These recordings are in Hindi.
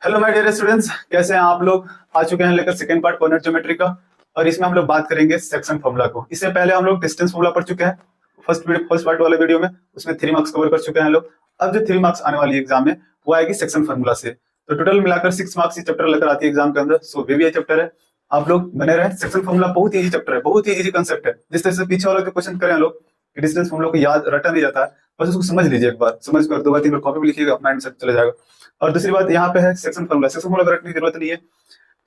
हेलो माय डियर स्टूडेंट्स, कैसे हैं आप लोग। आ चुके हैं लेकर सेकंड पार्ट कोऑर्डिनेट ज्योमेट्री का। और इसमें हम लोग बात करेंगे सेक्शन फॉर्मूला को। इससे पहले हम लोग डिस्टेंस फॉर्मूला पढ़ चुके हैं फर्स्ट पार्ट वाले वीडियो में। उसमें 3 मार्क्स कवर कर चुके हैं लोग। अब जो 3 मार्क्स आने वाली एग्जाम में वो आएगी सेक्शन फॉर्मूला से। तो टोटल मिलाकर 6 मार्क्स ये चैप्टर लेकर आती है एग्जाम के अंदर। सो वे भी ये चैप्टर है, आप लोग बने रहे। सेक्शन फॉर्मूला बहुत ही इजी चैप्टर है, बहुत ही इजी कंसेप्ट है। जिस तरह से पीछे वाला जो क्वेश्चन करें लोग कि डिस्टेंस फॉर्मूला को याद रटा नहीं जाता है, बस उसको समझ लीजिए एक बार, समझ कर 2 बार 3 बार कॉपी में लिखिएगा, माइंड से चला जाएगा। और दूसरी बात यहाँ पे है सेक्शन फॉर्मूला। सेक्शन फॉर्मूला रटने की जरूरत नहीं है,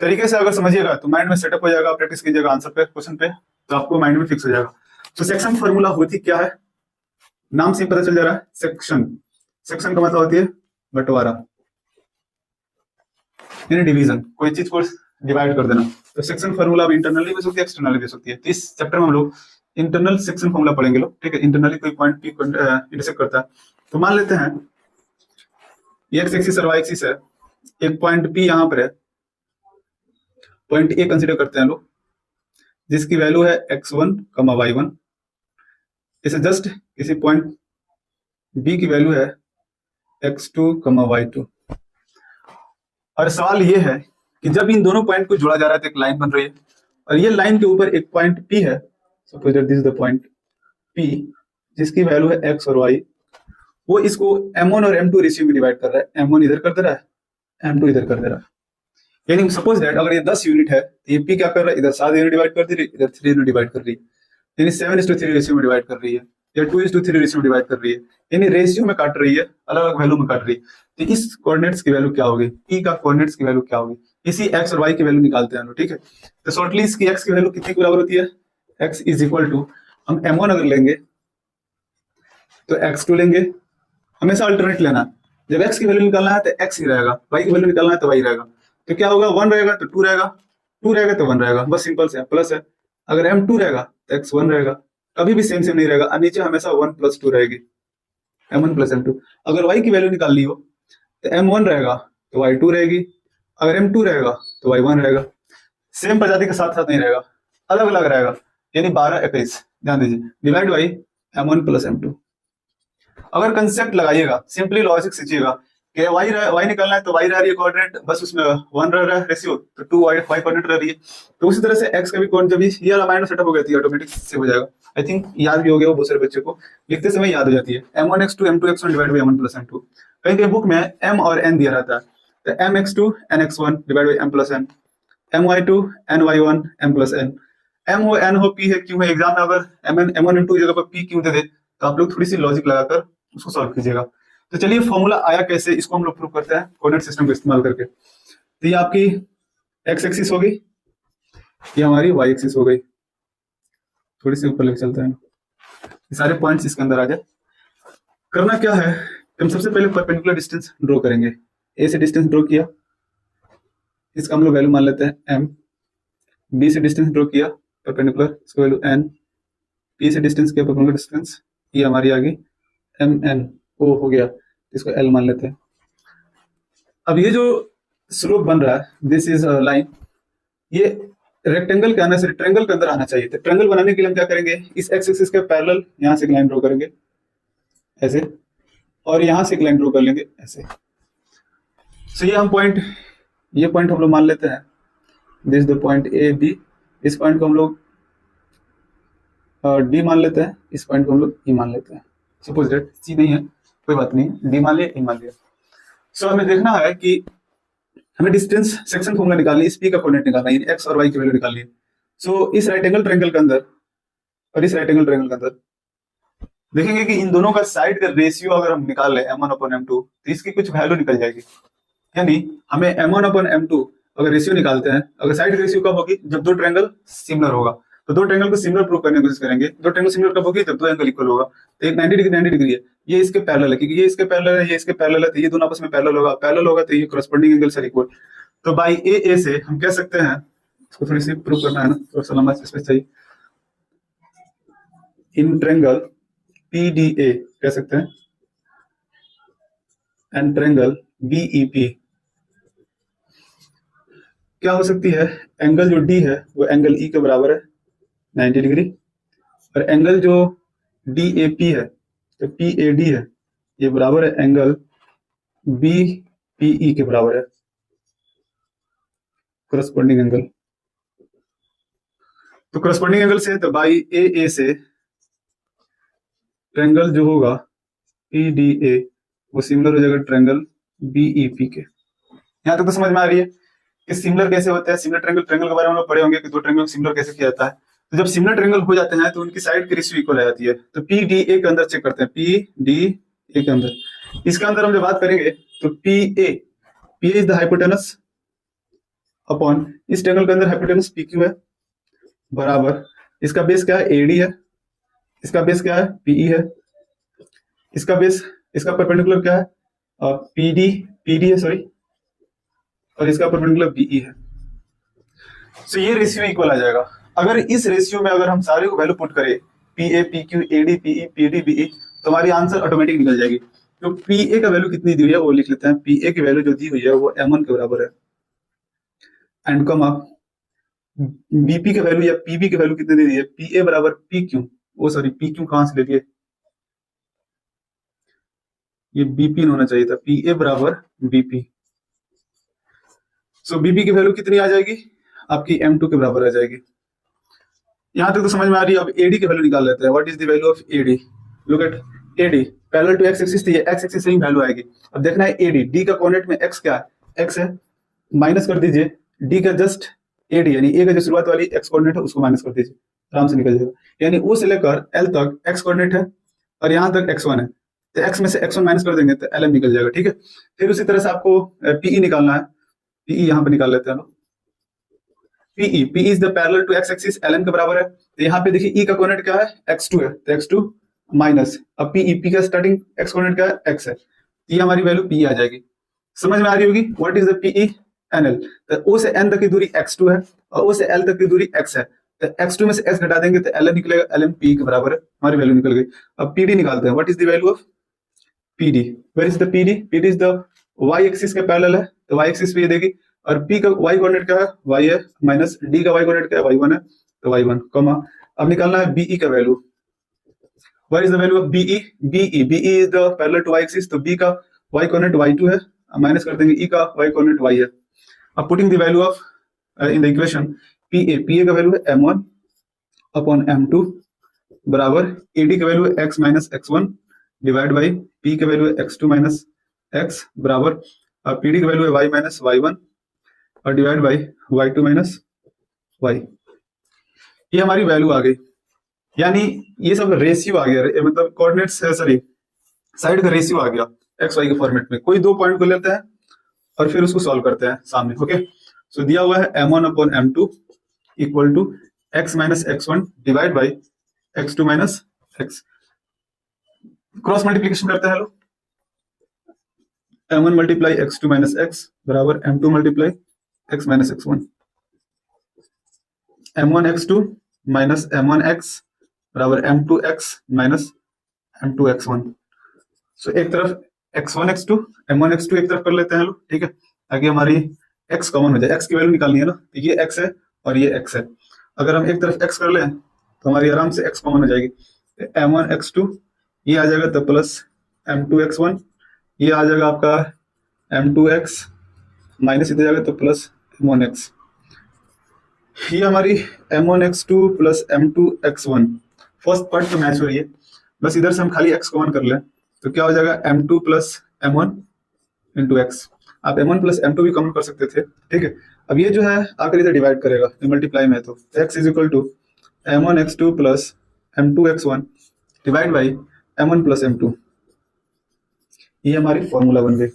तरीके से अगर समझिएगा तो माइंड में सेटअप हो जाएगा। प्रैक्टिस कीजिएगा आंसर पे, क्वेश्चन पे, तो आपको माइंड में फिक्स हो जाएगा। तो सेक्शन फॉर्मूला होती क्या है, नाम से ही पता चल जा रहा है। सेक्शन, सेक्शन का मतलब होती है बंटवारा, यानी डिवीजन, कोई चीज को डिवाइड कर देना। तो सेक्शन फॉर्मूला भी इंटरनली भी सकती है, एक्सटर्नली भी सकती है। तो इस चैप्टर में हम लोग इंटरनल सेक्शन फॉर्मूला पढ़ेंगे लोग, ठीक है। इंटरनली कोई पॉइंट पी इंटरसेक्ट करता है, तो मान लेते हैं एक्स एक्सिस और वाई एक्सिस है, एक पॉइंट पी यहाँ पर है, पॉइंट ए कंसीडर करते हैं लोग, जिसकी वैल्यू है x1, y1। इसे जस्ट किसी पॉइंट बी की वैल्यू है x2, y2। और सवाल ये है कि जब इन दोनों पॉइंट को जोड़ा जा रहा है तो एक लाइन बन रही है, और ये लाइन के ऊपर एक पॉइंट P है। Suppose that this is the point P, जिसकी वैल्यू है x और y। वो इसको m1 और m2 रेशियो में डिवाइड कर रहा है। m1 इधर कर दे रहा है, m2 इधर कर दे रहा है। यानी सपोज दैट अगर ये 10 यूनिट है तो ये P क्या कर रहा है, इधर 7 यूनिट डिवाइड कर दे रही है, इधर 3 यूनिट डिवाइड कर रही है। यानी 7:3 रेशियो में डिवाइड कर रही है, या 2:3 रेशियो में डिवाइड कर रही है। यानी रेशियो में काट रही है, अलग अलग वैल्यू में काट रही है। तो इस कोऑर्डिनेट्स की वैल्यू क्या होगी, P का कोऑर्डिनेट्स की वैल्यू क्या होगी, इसी x और y की वैल्यू निकालते हैं हम लोग, ठीक है। तो शॉर्टली इसकी x की वैल्यू कितने के बराबर होती है, x इज इक्वल टू, हम m1 अगर लेंगे तो x2 लेंगे। हमेशा अल्टरनेट लेना, जब x की वैल्यू निकालना है तो x ही रहेगा, y की वैल्यू निकालना है तो y रहेगा। तो क्या होगा, 1 रहेगा तो 2 रहेगा, 2 रहेगा तो 1 रहेगा, बस सिंपल से प्लस है। अगर m2 रहेगा तो x1 रहेगा, कभी भी सेम सेम नहीं रहेगा, और नीचे हमेशा 1 + 2 रहेगी, m1 + m2। अगर y की वैल्यू निकालनी हो तो m1 रहेगा तो y2 रहेगी, अगर m2 रहेगा तो y1 रहेगा। सेम प्रजाति के साथ साथ नहीं रहेगा, अलग अलग रहेगा। यानी 12 21, ध्यान दीजिए, डिवाइड बाई m1 + m2। अगर कंसेप्ट लगाइएगा, सिंपली लॉजिक सीखिएगा कि y निकालना है तो y रह रही है कोऑर्डिनेट, बस उसमें 1 रह रहा है रेशियो, तो 2 y कोऑर्डिनेट रह रही है। तो उसी तरह से x का भी कोऑर्डिनेट, जब ये वाला माइंड सेटअप हो गया थी, ऑटोमेटिक से हो जाएगा। आई थिंक याद भी हो गया वो बहुत सारे बच्चे को, लिखते समय याद हो जाती है। m1x2 m2x1 divide by m1 + m2। कहीं कहीं बुक में m और n दिया रहता है, तो mx2 nx1 divide by m + n, my2 ny1 m + n। m हो n हो p है q है, एग्जाम में अगर m1 m2 की जगह पर p q दे दे तो आप लोग थोड़ी सी लॉजिक लगाकर उसको सॉल्व कीजिएगा। तो चलिए फॉर्मूला आया कैसे, इसको हम लोग प्रूव करते हैं कोऑर्डिनेट सिस्टम का इस्तेमाल करके। तो ये आपकी x एक्सिस हो गई, ये हमारी y एक्सिस हो गई। थोड़ी सी ऊपर लेके चलते हैं, ये सारे पॉइंट्स इसके अंदर आ जाए। करना क्या है, हम सबसे पहले परपेंडिकुलर डिस्टेंस ड्रॉ करेंगे। a से डिस्टेंस ड्रॉ किया, इसका हम लोग वैल्यू मान लेते हैं m। b से डिस्टेंस ड्रॉ किया परपेंडिकुलर, इसका वैल्यू n। p से डिस्टेंस किया परपेंडिकुलर डिस्टेंस, ये हमारी आ गई mn। o हो गया, इसको l मान लेते हैं। अब ये जो स्लोप बन रहा है, दिस इज लाइन, ये रेक्टेंगल के आने से ट्रायंगल के अंदर आना चाहिए। तो ट्रायंगल बनाने के लिए हम क्या करेंगे, इस एक्स एक्सिस के पैरेलल यहां से एक लाइन ड्रॉ करेंगे ऐसे, और यहां से एक लाइन ड्रॉ कर लेंगे ऐसे। सो ये हम पॉइंट, ये पॉइंट हम लोग मान लेते हैं, this the point A B. इस पॉइंट को हम लोग डी मान लेते हैं, इस पॉइंट को हम लोग ई मान लेते हैं। सपोज दैट सी नहीं है, कोई बात नहीं, डी मान लिया, ई मान लिया। सो हमें देखना है कि हमें डिस्टेंस सेक्शन फॉर्मूला निकालनी है, इस p का कोऑर्डिनेट निकालना है, एक्स और y की वैल्यू निकालनी है। सो इस राइट एंगल ट्रायंगल के अंदर और इस राइट एंगल ट्रायंगल के अंदर देखेंगे कि इन दोनों का साइड का रेशियो अगर हम निकाल लें m1/m2 तो इसकी कुछ वैल्यू निकल जाएगी। यानी हमें m1/m2 अगर रेशियो निकालते हैं, अगर साइड रेशियो कब होगी, जब दो ट्रायंगल सिमिलर होगा। तो दो ट्रायंगल को सिमिलर प्रूव करने की कोशिश करेंगे। दो ट्रायंगल सिमिलर कब होगी, जब दो एंगल इक्वल होगा। तो एक 90 डिग्री 90 डिग्री है, ये इसके पैरेलल है, क्योंकि ये इसके पैरेलल है, ये इसके पैरेलल है, तो ये दोनों आपस में पैरेलल होगा, पैरेलल होगा तो ये करस्पॉन्डिंग एंगल्स आर इक्वल। तो बाई ए से हम कह सकते हैं, इसको थोड़ी सी प्रूव करना है ना, थोड़ा सा लंबा स्पेस चाहिए। इन ट्रायंगल PDA कह सकते हैं एंड ट्रायंगल BEP क्या हो सकती है, एंगल जो D है वो एंगल E के बराबर है 90 डिग्री, और एंगल जो DAP है, तो PAD है, ये बराबर है एंगल BPE के बराबर है। Corresponding angle. तो करस्पॉन्डिंग एंगल से तो बाई ए से ट्रायंगल जो होगा PDA वो सिमिलर हो जाएगा ट्रायंगल BEP के। यहाँ तक तो समझ में आ रही है कि सिमिलर कैसे होता है। सिमिलर ट्रायंगल, ट्रायंगल के बारे में हम लोग पढ़े होंगे कि दो ट्रायंगल सिमिलर कैसे किया जाता है। तो जब सिमिलर ट्रायंगल हो जाते हैं तो उनकी साइड की रेशियो इक्वल आ जाती है। तो PDA के अंदर चेक करते हैं, PDA के अंदर, इसका अंदर हम जब बात करेंगे तो PA is the hypotenuse upon इस ट्रायंगल के अंदर हाइपोटेनस PQ है, बराबर इसका बेस क्या है, AD है, इसका बेस क्या है, PE है, इसका बेस, इसका परपेंडिकुलर क्या है, PD है सॉरी, और इसका परपेंडिकुलर BE है। सो ये रेशियो इक्वल आ जाएगा। अगर इस रेशियो में अगर हम सारे को वैल्यू पुट करें PA PQ AD PE PD BE तो हमारी आंसर ऑटोमेटिक निकल जाएगी। तो PA का वैल्यू कितनी दी हुई है वो लिख लेते हैं। PA की वैल्यू जो दी हुई है वो M1 के बराबर है, एंड कमा BP का वैल्यू या PB की वैल्यू कितनी दे दी है, PA बराबर PQ, वो सॉरी PQ कहां से ले दिए, ये BP होना चाहिए था, PA बराबर BP। सो BP की वैल्यू कितनी आ जाएगी, आपकी M2 के बराबर आ जाएगी। यहां तक तो समझ में आ रही है। अब AD की वैल्यू निकाल लेते हैं। What is the value of AD, look at AD parallel to x axis, थी x एक्सिस से ही वैल्यू आएगी। अब देखना है AD, D का कोऑर्डिनेट में x क्या है, x है, माइनस कर दीजिए D का जस्ट AD यानी A का जो शुरुआत वाली x कोऑर्डिनेट है उसको माइनस कर दीजिए, आराम से निकल जाएगा। यानी O से लेकर L तक x कोऑर्डिनेट है और यहां तक x1 है, तो x में से x1 माइनस कर देंगे तो LM निकल जाएगा, ठीक है। फिर उसी तरह से आपको PE निकालना है, PE यहाँ पे निकाल लेते हैं। PE is the parallel to x axis, LM के बराबर है। तो यहाँ पे देखिए E का कोऑर्डिनेट क्या है, x2 है, तो x2 माइनस, अब P का स्टार्टिंग x कोऑर्डिनेट क्या है, x है, ये हमारी वैल्यू PE आ जाएगी। समझ में आ रही होगी। What is the PE, NL, तो O से N तक की दूरी x2 है और O से L तक की दूरी x है, तो x2 में से x घटा देंगे तो LM निकलेगा, LM PE के बराबर है, हमारी वैल्यू निकल गई। अब PD निकालते हैं। What is the value of PD, where is the PD is the y axis के पैरेलल है, तो y एक्सिस पे ये देगी, और P का y कोऑर्डिनेट क्या है, y है, माइनस D का y कोऑर्डिनेट क्या है, y1 है, तो y1 कॉमा। अब निकालना है BE का value. What is the value of BE, BE is the parallel to y axis, तो B का y कोऑर्डिनेट y2 है, माइनस कर देंगे E का y कोऑर्डिनेट y है। अब putting the value of in the equation, PA का वैल्यू है M1 अपॉन M2 बराबर AD का वैल्यू है x minus x1 divide by P का वैल्यू है x2 माइनस x बराबर PD का वैल्यू है y माइनस y1 और divide by y2 minus y। ये हमारी वैल्यू आ गई, यानी ये सब रेशियो आ गया, मतलब कोऑर्डिनेट्स सॉरी साइड का रेशियो आ गया एक्स वाई के फॉर्मेट में। कोई दो पॉइंट को लेते हैं और फिर उसको सॉल्व करते हैं सामने। ओके, सो दिया हुआ है m1 upon m2 equal to x minus x1 divide by x2 minus x। Cross multiplication करते हैं, लोग m1 multiply x2 minus x बराबर m2 multiply x minus x1, m1 x2 minus m1 x बराबर m2 x minus m2 x1। सो एक तरफ x1 x2 m1 x2 एक तरफ कर लेते हैं लोग, ठीक है, ताकि हमारी x कॉमन हो जाए। x की वैल्यू निकालनी है ना, तो ये x है और ये x है। अगर हम एक तरफ x कर लें तो हमारी आराम से x कॉमन हो जाएगी, m1 x2 ये आ जाएगा, तो प्लस m2 x1 ये आ जाएगा आपका m2 x माइनस इधर जाएगा तो प्लस m1 x। ये हमारी m1 x2 plus m2 x1 first part तो मैच हो रही है। बस इधर से हम खाली x कॉमन कर लें तो क्या हो जाएगा, m2 plus m1 into x। आप m1 प्लस m2 भी कॉमन कर सकते थे, ठीक है। अब ये जो है आकर इधर डिवाइड करेगा, मल्टीप्लाई में, तो x is equal to m1 x2 plus m2 x1 divide by m1 plus m2। ये हमारी फॉर्मूला बन गई।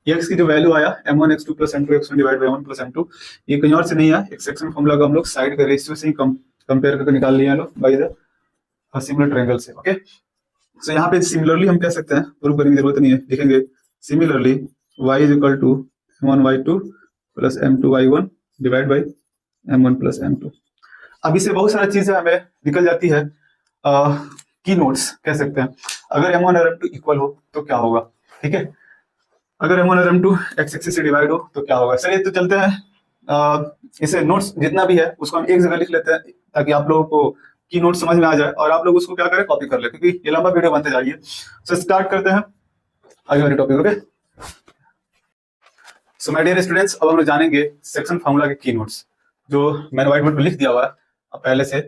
ये x की जो वैल्यू आया m1 x2 plus m2 x1 divide by m1 plus m2, ये कहीं और से नहीं है, एक सेक्शन फॉर्मूला को हम लोग साइड का रेशियो से ही कंपेयर करके निकाल लिए हैं लोग बाय द सिमिलर ट्रायंगल से। ओके, सो यहाँ पे सिमिलरली हम कह सकते हैं, प्रूव करने की जरूरत नहीं है, लिखेंगे similarly y is equal to m1 y2 plus m2 y1 divide by m1 plus m2। अब इससे बहुत सारी चीजें हमें निकल जाती है, की नोट्स कह सकते हैं। अगर m1 और m2 इक्वल हो तो क्या होगा, ठीक है। अगर m1 और m2 x एक्सिस से डिवाइड हो तो क्या होगा। चलिए तो चलते हैं, इसे नोट्स जितना भी है उसको हम एक जगह लिख लेते हैं ताकि आप लोगों को की नोट समझ में आ जाए और आप लोग उसको क्या करें, कॉपी कर ले, क्योंकि ये लंबा वीडियो बनते जा रही है। सो स्टार्ट करते हैं आगे वाले topic. Okay, so my dear students, अब हम लोग जानेंगे सेक्शन फार्मूला के की नोट्स जो मैंने व्हाइट बोर्ड पर लिख दिया हुआ है अब पहले से,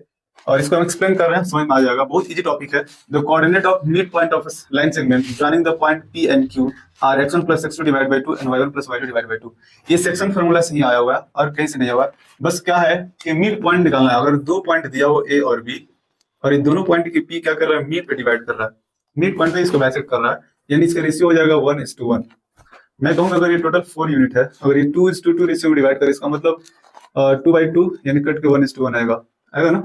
और इसको हम एक्सप्लेन कर रहे हैं, समझ में आ जाएगा। बहुत इजी टॉपिक है। The coordinate of mid point of line segment joining the point P and Q are x1 + x2 divide by 2 and y1 + y2 divide by 2। ये सेक्शन फार्मूला से ही आया हुआ है और कहीं से नहीं आया हुआ। बस क्या है कि मिड पॉइंट निकालना है। अगर दो पॉइंट दिया हो A और B और ये दोनों पॉइंट की P क्या कर रहा है, मिड पे डिवाइड कर रहा है, मिड पॉइंट पे इसको बाइसेक्ट कर रहा है, यानी इसका रेशियो हो जाएगा 1:1। मैं कहूंगा अगर ये टोटल 4 यूनिट है, अगर ये 2:2 रेशियो में डिवाइड करे, इसका मतलब 2/2 यानी कट के 1:1 आएगा ना।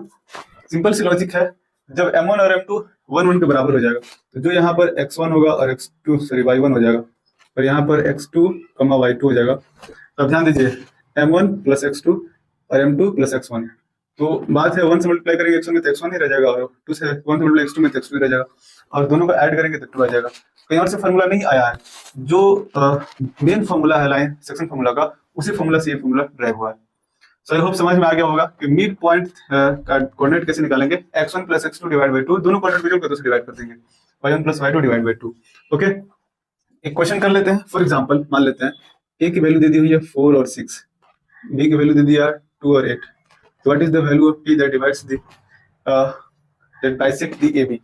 सिंपल सी लॉजिक है। जब M1 और M2 1:1 के बराबर हो जाएगा तो जो यहाँ पर x1 होगा और y1 हो जाएगा और यहाँ पर x2, y2 हो जाएगा। अब ध्यान दीजिए M1 + x2 और M2 + x1, तो बात है 1 से मल्टीप्लाई करेंगे x1 में तो x1 ही रह जाएगा और 2 से 1 से मल्टीप्लाई x2 में तो x2 ही रह जाएगा और दोनों को ऐड करेंगे तो 2 आ जाएगा। कहीं और से फार्मूला नहीं आया है, जो मेन फार्मूला है लाइन सेक्शन फार्मूला का, उसी फार्मूला से ये फार्मूला ड्राइव हुआ है। सो आई होप समझ में आ गया होगा कि मिड पॉइंट का कोऑर्डिनेट कैसे निकालेंगे। x1 + x2 डिवाइड बाय 2, दोनों कोऑर्डिनेट को जोड़ कर डिवाइड कर देंगे, y1 + y2 divide by 2। Okay, एक क्वेश्चन कर लेते हैं। फॉर एग्जांपल मान लेते हैं a की वैल्यू दे दी हुई है 4 और 6, b की वैल्यू दे दी है 2 और 8। तो what is the value of p that divides the that bisect the ab।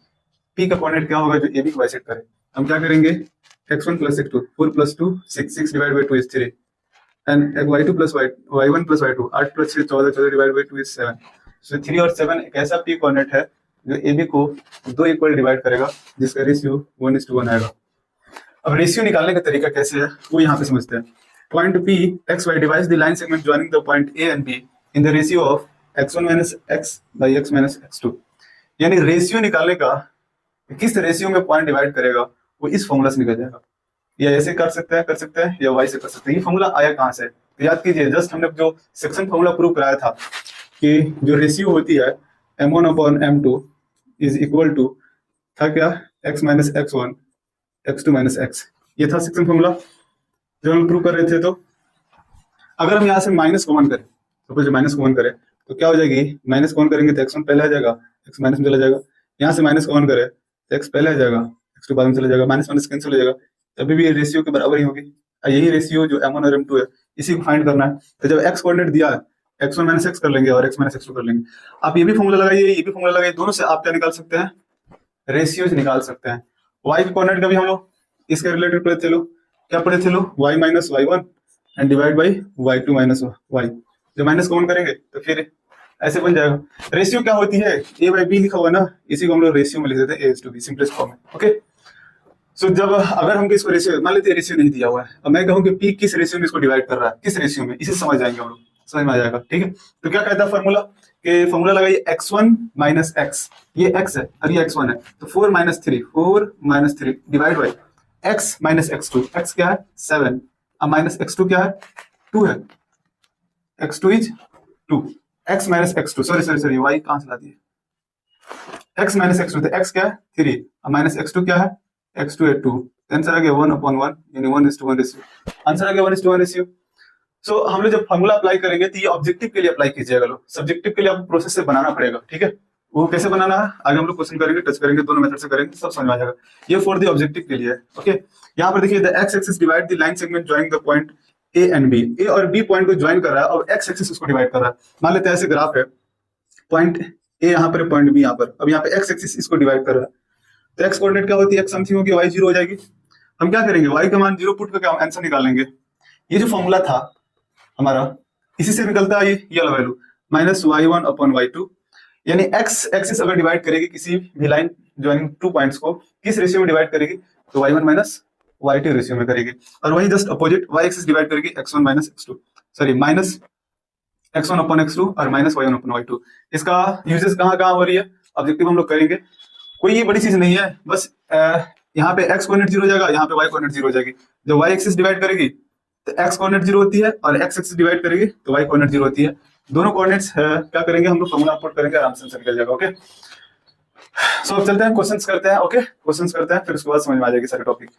p का कोऑर्डिनेट क्या होगा जो ab को बाइसेक्ट करे। हम क्या करेंगे, x1 + x2 4 + 2 6, 6 divide by 2 is 3 and y2 + y1 + y2 8 + 6 14, 14 divide by 2 is 7। सो 3 और 7 एक ऐसा p कोऑर्डिनेट है जो ab को दो इक्वल डिवाइड करेगा, जिसका रेशियो 1:1 आएगा। अब रेशियो निकालने का तरीका कैसे है वो यहाँ पे समझते हैं। Point P xy divides the line segment joining the point A and B in the ratio of x1 - x by x - x2। यानी रेशियो निकालने का किस रेशियो में पॉइंट डिवाइड करेगा वो इस फॉर्मूला से निकल जाएगा। या ऐसे कर सकते हैं या वाई से कर सकते हैं। ये फॉर्मूला आया कहाँ से, तो याद कीजिए जस्ट हमने जो सेक्शन फॉर्मूला प्रूव कराया था कि जो रेशियो होती है M1/M2 इज इक्वल टू था क्या, x - x1 x2 - x। ये था सेक्शन फॉर्मूला जो हम प्रूव कर रहे थे। तो अगर हम यहाँ से माइनस कॉमन करें, सपोज माइनस कॉमन करें तो क्या हो जाएगी, माइनस कॉमन करेंगे तो x1 पहले आ जाएगा, x माइनस में चला जाएगा। यहाँ से माइनस कॉमन करें तो x पहले आ जाएगा, x2 बाद में चला जाएगा, माइनस माइनस कैंसिल हो जाएगा, तभी भी ये रेशियो के बराबर ही होगी। यही रेशियो जो M1 और M2 है इसी को फाइंड करना है। तो जब x कोऑर्डिनेट दिया है x1 - x कर लेंगे और x - x2 कर लेंगे। आप ये भी फॉर्मूला लगाइए, ये भी फॉर्मूला लगाइए, दोनों से आप क्या निकाल सकते हैं, रेशियोज निकाल सकते हैं। y के कोऑर्डिनेट का भी हम लोग इसके रिलेटेड पढ़े थे लोग, क्या पढ़े थे लोग, y - y1 and divide by y2 - y। जब माइनस कॉमन करेंगे तो फिर ऐसे बन जाएगा। रेशियो क्या होती है, a/b लिखा हुआ ना, इसी को हम लोग रेशियो में लिख देते हैं, a/b सिंपलेस्ट फॉर्म में। ओके, सो जब अगर हमको इसको रेशियो मान लेते हैं, रेशियो नहीं दिया हुआ है, अब मैं कहूँ कि P किस रेशियो में इसको डिवाइड कर रहा है, किस रेशियो में, इसे समझ जाएंगे हम लोग, समझ में आ जाएगा। ठीक है, तो क्या कहता है फॉर्मूला कि फॉर्मूला लगाइए x1 - x, ये x है और ये x1 है, तो 4 - 3 divide by x - x2। x क्या है 7, अब माइनस x2 क्या है 2 है, x2 is 2, x - x2 sorry y कहां से ला दिए, x - x2 तो x क्या है 3, अब माइनस x2 क्या है, x2 है 2, आंसर आ गया 1/1 यानी 1:1 रेशियो, आंसर आ गया 1:1 रेशियो। सो हम लोग जब फॉर्मूला अप्लाई करेंगे तो ये ऑब्जेक्टिव के लिए अप्लाई कीजिएगा लोग, सब्जेक्टिव के लिए आपको प्रोसेस से बनाना पड़ेगा। ठीक है, वो कैसे बनाना है आगे हम लोग क्वेश्चन करेंगे, टच करेंगे, दोनों मेथड से करेंगे, सब समझ में आ जाएगा। ये फॉर द ऑब्जेक्टिव के लिए है। ओके, यहाँ पर देखिए the x axis divide the line segment joining the point A and B। A और B पॉइंट को ज्वाइन कर रहा है और x एक्सिस उसको डिवाइड कर रहा है। मान लेते हैं ऐसे ग्राफ है, पॉइंट A यहाँ पर, पॉइंट B यहाँ पर, अब यहाँ पे x एक्सिस इसको डिवाइड कर रहा है, तो x कोऑर्डिनेट क्या होती है, x समथिंग होगी, y 0 हो जाएगी। हम क्या करेंगे, y का मान 0 पुट करके हम आंसर निकालेंगे। ये जो फॉर्मूला था हमारा, इसी से निकलता है ये वाला वैल्यू -y1/y2, यानी x एक्सिस अगर डिवाइड करेगी किसी भी लाइन ज्वाइनिंग टू पॉइंट्स को, किस रेशियो में डिवाइड करेगी, तो y1 - y2 रेशियो में करेगी। और वही just opposite y axis divide करेगी x1 - x2, sorry minus x1/x2 और -y1/y2। इसका यूजेस कहाँ हो रही है, ऑब्जेक्टिव हम लोग करेंगे। कोई ये बड़ी चीज नहीं है, बस यहाँ पे x कोऑर्डिनेट 0 हो जाएगा, यहाँ पे y कोऑर्डिनेट 0 हो जाएगी। जब y एक्सिस डिवाइड करेगी तो x कोऑर्डिनेट 0 होती है और x एक्सिस डिवाइड करेगी तो y कोऑर्डिनेट 0 होती है। दोनों कोऑर्डिनेट्स क्या करेंगे हम लोग, फॉर्मूला पुट करेंगे, आराम से निकल जाएगा। ओके, सो अब चलते हैं क्वेश्चंस करते हैं। ओके, क्वेश्चंस करते हैं, फिर उसके बाद समझ में आ जाएगी सारे topic.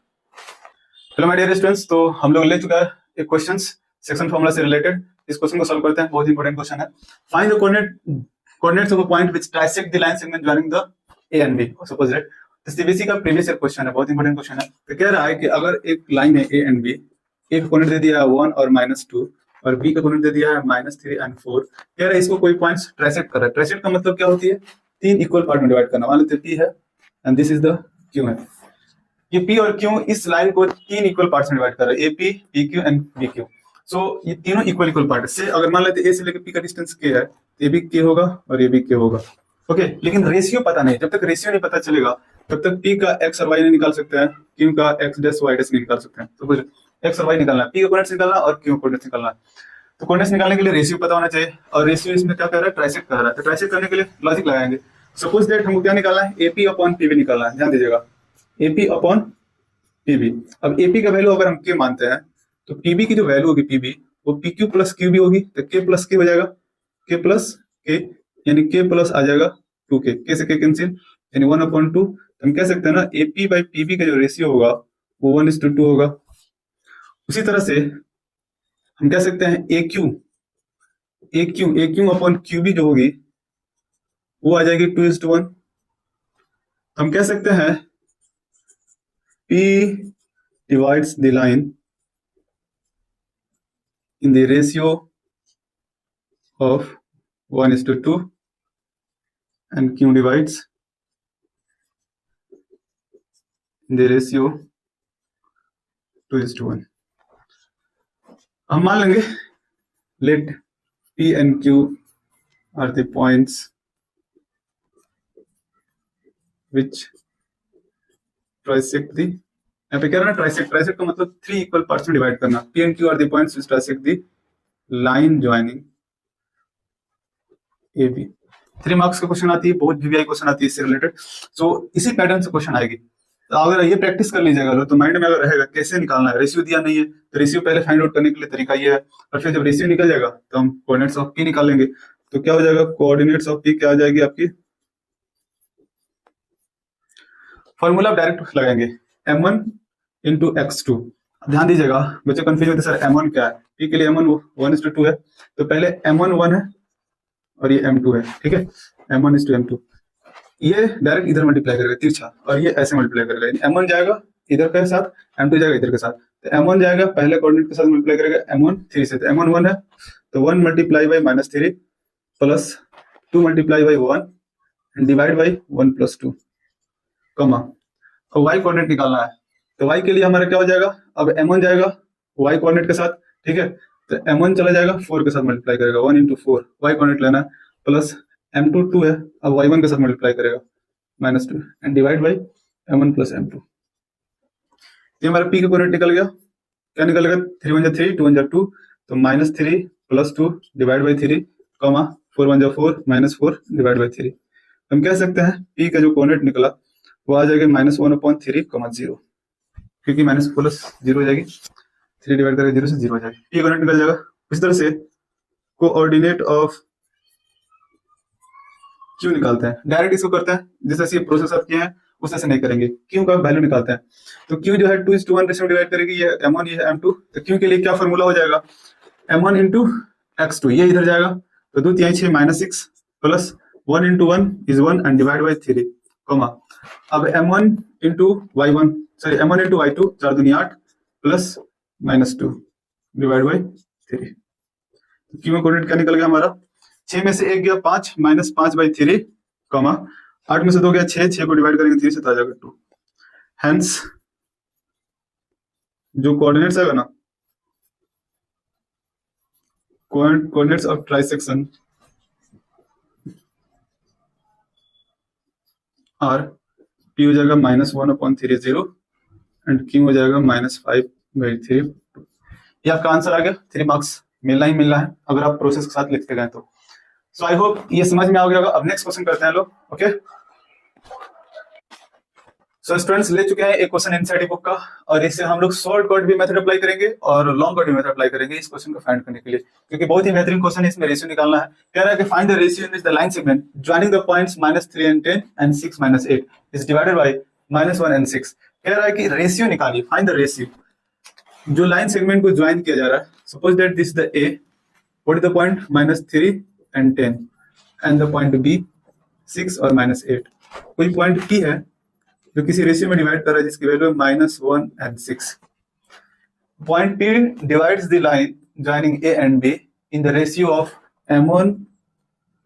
Hello my dear students, तो हम लोग ले चुका है एक क्वेश्चंस सेक्शन फॉर्मूला से रिलेटेड। इस क्वेश्चन को सॉल्व करते हैं, बहुत इंपॉर्टेंट क्वेश्चन है। Find the coordinates of a point which trisect the line segment joining the A and B। Suppose that CBSE का प्रीवियस ईयर क्वेश्चन है, बहुत इंपॉर्टेंट क्वेश्चन है। तो कह रहा है कि अगर एक लाइन है A एंड B ए का कोऑर्डिनेट दे दिया है 1 और -2 और बी का कोऑर्डिनेट दे दिया है -3 एंड 4। कह रहा है इसको कोई पॉइंट्स ट्राइसेक्ट कर रहा है। ट्राइसेक्ट का मतलब क्या होती है? 3 इक्वल पार्ट में डिवाइड करना। मान लेते पी है and this is the Q है। ये पी और क्यू इस लाइन को 3 इक्वल पार्ट्स में डिवाइड कर रहा है, A P, P Q and B Q. So ये तीनों इक्वल पार्ट से अगर मान लेते ए से लेकर पी का डिस्टेंस के है तो ये भी के होगा और ये भी के होगा। ओके, लेकिन रेशियो पता नहीं। जब तक रेशियो नहीं पता चलेगा तब तक पी का एक्स और वाई नहीं निकाल सकते हैं, क्यू का एक्स डैश वाई डैश नहीं निकाल सकते हैं। तो फिर एक्स और वाई निकालना है, पी का कोऑर्डिनेट्स निकालना और क्यू कोऑर्डिनेट्स निकालना है। तो कोऑर्डिनेट्स निकालने के लिए रेशियो पता होना चाहिए और रेशियो इसमें क्या कर रहा है? ट्राइसेक्ट कर रहा है। तो ट्राइसेक्ट करने के लिए लॉजिक लगाएंगे। सपोज दैट हमको क्या निकालना है? एपी अपॉन पीबी निकालना है। ध्यान दीजिएगा, एपी अपॉन पीबी। अब एपी का वैल्यू अगर हम के मानते हैं तो पीबी की जो वैल्यू होगी पीबी वो पी क्यू प्लस क्यू भी होगी। तो के प्लस के हो जाएगा, के प्लस के यानी के प्लस आ जाएगा 2k, के से के कैंसिल यानी 1/2। तो हम कह सकते हैं ना एपी बाई पीबी का जो रेशियो होगा वो 1:2 होगा। उसी तरह से हम कह सकते हैं ए क्यू अपॉन क्यूबी जो होगी वो आ जाएगी 2:1। हम कह सकते हैं P divides the line in the ratio of 1:2 and Q divides in the ratio 2:1। हम मान लेंगे let P and Q are the points which trisect the, यहाँ पे कह रहा है ट्राइसेक्ट। ट्राइसेक्ट का मतलब 3 इक्वल पार्ट्स में डिवाइड करना। P and Q are the points which trisect the line joining AB। 3 marks का क्वेश्चन आती है, बहुत वीवीआई क्वेश्चन आती है इससे रिलेटेड। सो इसी पैटर्न से क्वेश्चन आएगी। तो अगर ये प्रैक्टिस कर लीजिएगा लो तो माइंड में अगर रहेगा कैसे निकालना है। रेशियो दिया नहीं है तो रेशियो पहले फाइंड आउट करने के लिए तरीका ये है, और फिर जब रेशियो निकल जाएगा तो हम कोऑर्डिनेट्स ऑफ पी निकाल लेंगे। तो क्या हो जाएगा? कोऑर्डिनेट्स ऑफ पी क्या आ जाएगी आपकी? फॉर्मूला डायरेक्ट लगाएंगे m1 इंटू x2। ध्यान दीजिएगा, बच्चे कंफ्यूज होते सर m1 क्या है? पी के लिए m1 1:2 है, तो पहले m1 1 है और ये m2 है। ठीक है, m1:m2। ये डायरेक्ट इधर मल्टीप्लाई करेगा तिरछा और ये ऐसे मल्टीप्लाई करेगा, यानी m1 जाएगा इधर के साथ, m2 जाएगा इधर के साथ। तो m1 जाएगा पहले कोऑर्डिनेट के साथ मल्टीप्लाई करेगा m1 3 से, तो m1 1 है तो 1 multiply by -3 plus 2 multiply by 1 and divide by 1 + 2 कमा। अब y कोऑर्डिनेट निकालना है तो y के लिए हमारा क्या हो जाएगा? अब m1 जाएगा y कोऑर्डिनेट के साथ, ठीक है, तो m1 चला जाएगा 4 के साथ मल्टीप्लाई करेगा 1 × 4 y कोऑर्डिनेट लेना है, प्लस m2 2 है, अब y1 के साथ मल्टीप्लाई करेगा -2 and divide by m1 + m2। ये हमारा p का कोऑर्डिनेट निकल गया। क्या निकलेगा? 3 × 1 = 3, 2 × 2, तो -3 + 2 डिवाइड बाई 3 कमा 4 × 1 = 4 -4 डिवाइड बाई 3। हम कह सकते हैं p का जो कोऑर्डिनेट निकला वो आ जाएगा -1/3, 0, क्योंकि -4 0 हो जाएगी, 3 डिवाइड करके 0 से 0 हो जाएगी, p कोऑर्डिनेट निकल जाएगा। इस तरह से कोऑर्डिनेट ऑफ क्यू निकालते हैं। डायरेक्ट इसको करते हैं जैसे ये प्रोसेस आप किए हैं उस तरह से नहीं करेंगे। क्यू का वैल्यू निकालते हैं तो क्यू जो है 2:1 रेशियो में डिवाइड करेगी, ये m1 ये m2। तो क्यू के लिए क्या फॉर्मूला हो जाएगा? m1 × x2, ये इधर जाएगा तो 2 × 3 = 6 -6 प्लस 1 × 1 = 1 एंड डिवाइड बाई 3 कमा। अब m1 × y1 sorry m1 × y2 4 दूनी 8 प्लस -2 डिवाइड बाई 3। क्यू में कोऑर्डिनेट क्या निकल गया हमारा? 6 में से 1 गया 5 -5/3 कमा 8 में से 2 गया 6, 6 को डिवाइड करेंगे 3 से तो आ जाएगा 2। हेंस जो कोऑर्डिनेट्स आएगा ना, coordinates of trisection are p हो जाएगा -1/3 0 एंड q हो जाएगा -5/3। ये आपका आंसर आ गया। 3 मार्क्स मिलना ही मिलना है अगर आप प्रोसेस के साथ लिखते गए तो। सो आई होप ये समझ में आ गया होगा। अब नेक्स्ट क्वेश्चन करते हैं लोग। ओके, सो स्टूडेंट्स ले चुके हैं एक क्वेश्चन इनसाइड बुक का, और इससे हम लोग शॉर्टकट भी मेथड अप्लाई करेंगे और लॉन्ग कट भी मेथड अप्लाई करेंगे इस क्वेश्चन को फाइंड करने के लिए, क्योंकि बहुत ही बेहतरीन क्वेश्चन है। इसमें रेशियो निकालना है। कह रहा है कि find the ratio in the line segment joining the points -3 and 10 and 6 - 8 is divided by -1 and 6। कह रहा है कि रेशियो निकालिए, फाइंड द रेशियो जो लाइन सेगमेंट को ज्वाइन किया जा रहा है। Suppose that this the A, what is the point -3 and 10 and the point B 6 और -8। कोई पॉइंट p है जो किसी रेशियो में डिवाइड कर रहा है जिसकी वैल्यू है -1 and 6। point P divides the line joining A and B in the ratio of M1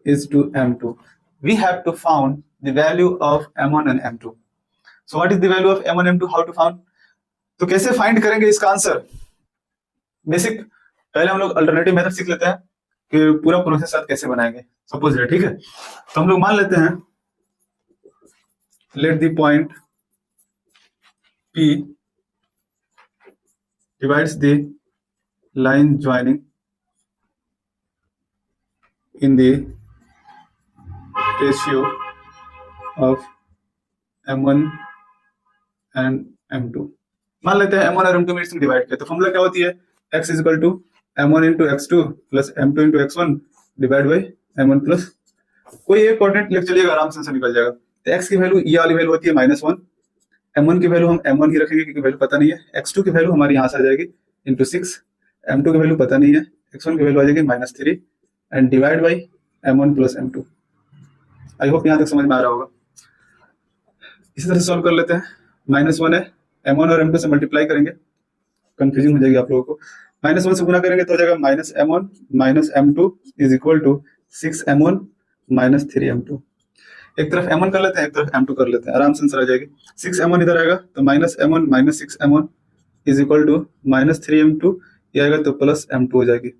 is to M2. We have to found the value of M1 and M2. So what is the value of M1 M2? How to found? तो कैसे फाइंड करेंगे इसका आंसर? बेसिक पहले हम लोग अल्टरनेटिव मेथड सीख लेते हैं कि पूरा प्रोसेस साथ कैसे बनाएंगे. सपोज है, ठीक है, तो हम लोग मान लेते हैं let the point P divides the line joining in the ratio of M1 and M2. मान लेते हैं M1 और M2 में इसमें डिवाइड किया तो फॉर्मूला क्या होती है? x is equal to M1 into x2 plus M2 into x1 divide by M1 plus कोई एक कोऑर्डिनेट लिख चलिएगा, आराम से निकल जाएगा. तो x की वैल्यू ये वाली वैल्यू होती है -1, M1 की वैल्यू हम M1 ही रखेंगे क्योंकि वैल्यू पता नहीं है, x2 की वैल्यू हमारी यहाँ से आ जाएगी इंटू 6, M2 की वैल्यू पता नहीं है, x1 की वैल्यू आ जाएगी -3 and divide by M1 plus M2. I hope यहाँ तक समझ में आ रहा होगा. इसी तरह से सॉल्व कर लेते हैं. -1 है, M1 और M2 से मल्टीप्लाई करेंगे, कंफ्यूजिंग हो जाएगी आप लोगों को. -1 से गुना करेंगे तो हो जाएगा -M1 minus M2 is equal to 6M1 minus 3M2. एक तरफ M1 कर लेते हैं, एक तरफ M2 कर लेते हैं, आराम से आंसर आ जाएगी. 6M1 इधर आएगा तो -M1 minus 6M1 is equal to -3M2, ये आएगा तो प्लस M2 हो जाएगी.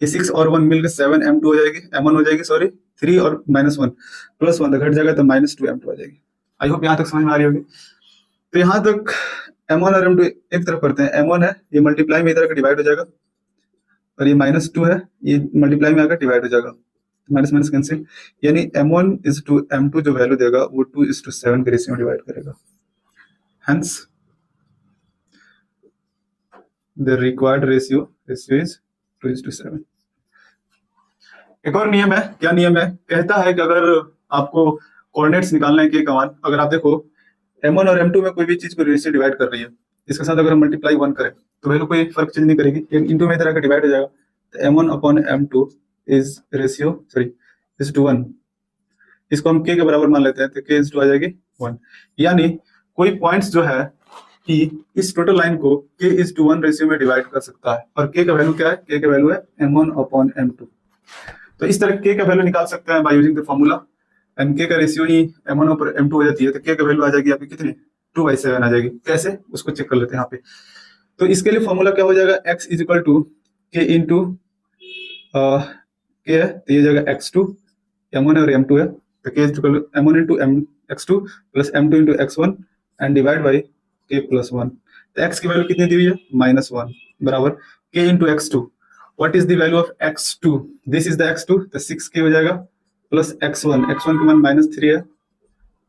ये 6 और 1 मिलकर 7M2 हो जाएगी, M1 हो जाएगी, सॉरी 3 और -1 प्लस 1 घट जाएगा तो -2M2 आ जाएगी. आई होप यहाँ तक समझ में आ रही होगी. तो यहाँ तक M1 और M2 एक तरफ करते हैं. M1 है ये मल्टीप्लाई में इधर का डिवाइड हो जाएगा और ये -2 है ये मल्टीप्लाई में आकर डिवाइड हो जाएगा, माइनस माइनस कैंसिल, यानी M1 इज टू M2 जो वैल्यू देगा वो 2:7 के रेशियो में डिवाइड करेगा. Hence the required ratio is 2:7. एक और नियम है. क्या नियम है? कहता है कि अगर आपको कोऑर्डिनेट्स निकालना है के मान, अगर आप देखो M1 और M2 में कोई भी चीज को रेशियो डिवाइड कर रही है, इसके साथ अगर हम मल्टीप्लाई 1 करें तो वैल्यू कोई फर्क चेंज नहीं करेगी, इंटू में तरह का डिवाइड हो जाएगा. तो M1 upon M2 is ratio is two 1. इसको हम k के बराबर मान लेते हैं तो k इज टू आ जाएगी 1. यानी कोई पॉइंट्स जो है कि इस टोटल लाइन को k इज टू 1 रेशियो में डिवाइड कर सकता है. और k का वैल्यू क्या है? k का वैल्यू है M1 अपॉन M2. तो इस तरह k का वैल्यू निकाल सकते हैं by using the formula. And k का रेशियो ही M1 ऊपर M2 हो जाती है तो k का वैल्यू आ जाएगी आपकी कितनी? 2/7 आ जाएगी. कैसे उसको चेक कर लेते हैं यहाँ पे. तो इसके लिए फॉर्मूला क्या हो जाएगा? x is equal to k into k है तो ये जाएगा x2, M1 और M2 है तो k is equal to M1 into x2 plus M2 into x1 and divide by k plus 1. तो x की वैल्यू कितनी दी हुई है? -1 बराबर k into x2. What is the value of x2? This is the x2 तो 6k हो जाएगा प्लस x1 का मान -3 है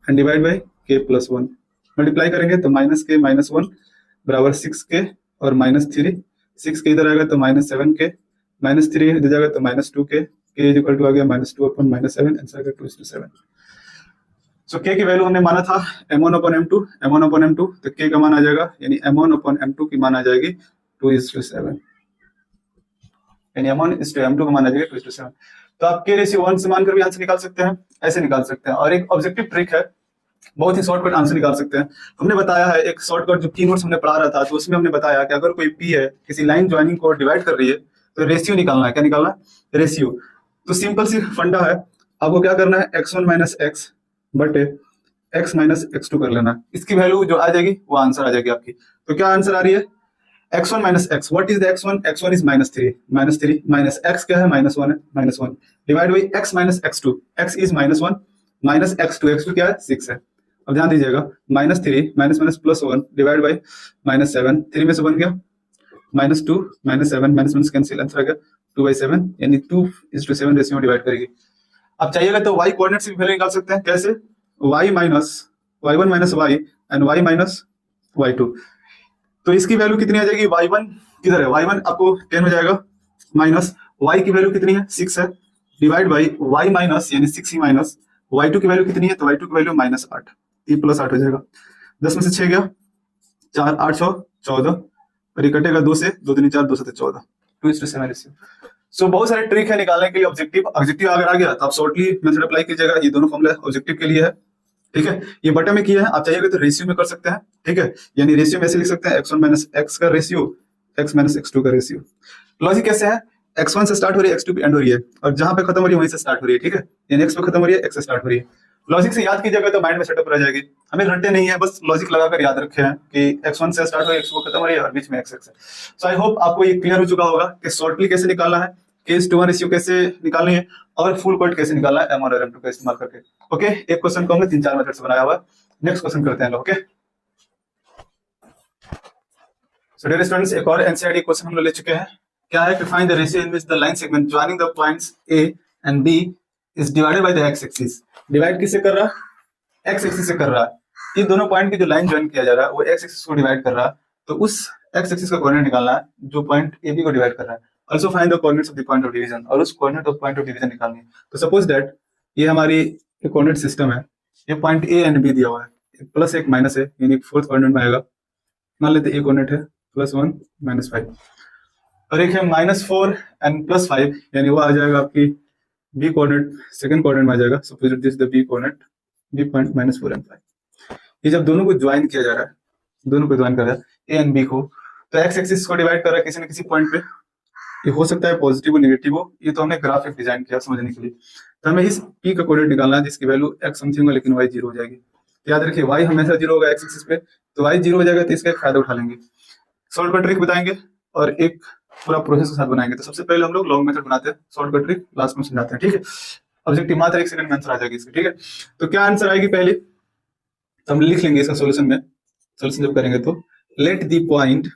and divide by k plus 1. Multiply करेंगे तो -k माइनस 1 बराबर 6k और -3, 6k इधर आएगा तो -7k, -3 इधर जाएगा तो -2k, k is equal to आ गया -2 अपॉन -7, आंसर का 2:7. सो k की वैल्यू हमने माना था M1 अपॉन M2 तो k का मान आ जाएगा यानी M1 अपॉन M2 की मान आ जाएगी 2:7, यानी M1 इज टू M2 का मान आ जाएगा 2:7. तो आप k रेशियो 1 से मानकर भी आंसर निकाल सकते हैं, ऐसे निकाल सकते हैं. और एक ऑब्जेक्टिव ट्रिक है, बहुत ही शॉर्टकट आंसर निकाल सकते हैं. हमने बताया है एक शॉर्टकट जो कीवर्ड्स हमने पढ़ा रहा था तो उसमें हमने बताया कि अगर कोई p है किसी लाइन ज्वाइनिंग को डिवाइड कर रही है तो रेशियो निकालना है. क्या निकालना है? रेशियो. तो सिंपल सी फंडा है, आपको क्या करना है? x1 माइनस x बटे x माइनस x2 कर लेना. इसकी वैल्यू जो आ जाएगी वो आंसर आ जाएगी आपकी. तो क्या आंसर आ रही है? x1 minus x. What is the x1? x1 is -3 minus x क्या है? -1 है, -1 divide by x minus x2. x is -1 minus x2 क्या है? 6 है. अब ध्यान दीजिएगा -3 माइनस प्लस 1 डिवाइड बाई -7, 3 में से बन गया -2 -7 माइनस कैंसिल, आंसर आ गया 2/7, यानी 2:7 रेशियो में डिवाइड करेगी. अब चाहिएगा तो y कोऑर्डिनेट से भी वैल्यू निकाल सकते हैं. कैसे? y minus y1 minus y and y minus y2. तो इसकी वैल्यू कितनी आ जाएगी? y1 किधर है? y1 आपको 10 हो जाएगा माइनस y की वैल्यू कितनी है? 6 है डिवाइड बाई y माइनस यानी 6 ही माइनस y2 की वैल्यू कितनी है? तो y2 की वैल्यू -8, ये प्लस 8 हो जाएगा. 10 में से 6 गया 4, 8 6 14 और ये कटेगा 2 से, 2 3 4 2 7 14, 2:7 रेशियो. सो बहुत सारे ट्रिक है निकालने के लिए. ऑब्जेक्टिव अगर आ गया तो आप शॉर्टली मेथड अप्लाई कीजिएगा. ये दोनों फॉर्मूला ऑब्जेक्टिव के लिए है ठीक है, ये बटा में किया है, आप चाहिएगा तो रेशियो में कर सकते हैं। ठीक है, यानी रेशियो में ऐसे लिख सकते हैं x1 माइनस एक्स का रेशियो, x माइनस x2 का रेशियो। लॉजिक कैसे है, x1 से स्टार्ट हो रही है, x2 पे एंड हो रही है, और जहां पे खत्म हो रही है वहीं से स्टार्ट हो रही है। ठीक है, यानी x पे खत्म हो रही है, x से स्टार्ट हो रही है। लॉजिक से याद कीजिएगा तो माइंड में सेटअप रह जाएगी, हमें रटते नहीं है, बस लॉजिक लगाकर याद रखे हैं कि x1 से स्टार्ट हो रही है, x2 खत्म हो रही है और बीच में x है। सो आई होप आपको ये क्लियर हो चुका होगा कि शॉर्टली कैसे निकालना है, केस टू वन रेशियो कैसे निकालनी है, और फुल कट कैसे निकालना है M1 और M2 का इस्तेमाल करके। ओके, एक क्वेश्चन को हमने 3-4 मेथड से बनाया हुआ है। नेक्स्ट क्वेश्चन करते हैं लोग। ओके, सो डियर स्टूडेंट्स, एक और एनसीईआरटी क्वेश्चन हम लोग ले चुके हैं। क्या है, to find the ratio in which the line segment joining the points A and B is divided by the x axis. Divide किससे कर रहा है, x एक्सिस से कर रहा है। इन दोनों पॉइंट की जो लाइन ज्वाइन किया जा रहा है वो x एक्सिस को डिवाइड कर रहा है, तो उस x एक्सिस का कोऑर्डिनेट निकालना है जो पॉइंट AB को डिवाइड कर रहा है। Also find the coordinates of the point of division, और उस coordinate of point of division निकालनी है। तो सपोज दैट ये हमारी कोऑर्डिनेट सिस्टम है, ये पॉइंट A एंड B दिया हुआ है, एक प्लस एक माइनस है, यानी फोर्थ कोऑर्डिनेट में आएगा। मान लेते हैं A कोऑर्डिनेट है +1 -5, और एक है -4 एंड +5, यानी वो आ जाएगा आपकी B कोऑर्डिनेट, सेकंड कोऑर्डिनेट में आ जाएगा। Suppose this the B coordinate, B point -4 and 5। ये जब दोनों को ज्वाइन किया जा रहा है, दोनों को ज्वाइन कर रहा है A एंड B को, तो x एक्सिस को डिवाइड कर रहा है किसी न किसी पॉइंट पे। ये हो सकता है पॉजिटिव और नेगेटिव हो, ये तो हमने ग्राफ एक डिजाइन किया समझने के लिए। तो हमें इस P का कोऑर्डिनेट निकालना है जिसकी वैल्यू x समथिंग होगा लेकिन y 0 हो जाएगी। तो याद रखिए y हमेशा 0 होगा x एक्सिस पे, तो y 0 हो जाएगा, तो इसका एक फायदा उठा लेंगे। शॉर्टकट ट्रिक बताएंगे और एक पूरा प्रोसेस के साथ बनाएंगे। तो सबसे पहले हम लोग लॉन्ग मेथड बनाते हैं, शॉर्टकट ट्रिक लास्ट में समझाते हैं। ठीक है, ऑब्जेक्टिव मात्र 1 सेकंड में आंसर आ जाएगी इसकी। ठीक है, तो क्या आंसर आएगी पहले, तो हम लिख लेंगे इसका सॉल्यूशन में। सॉल्यूशन जब करेंगे तो let the point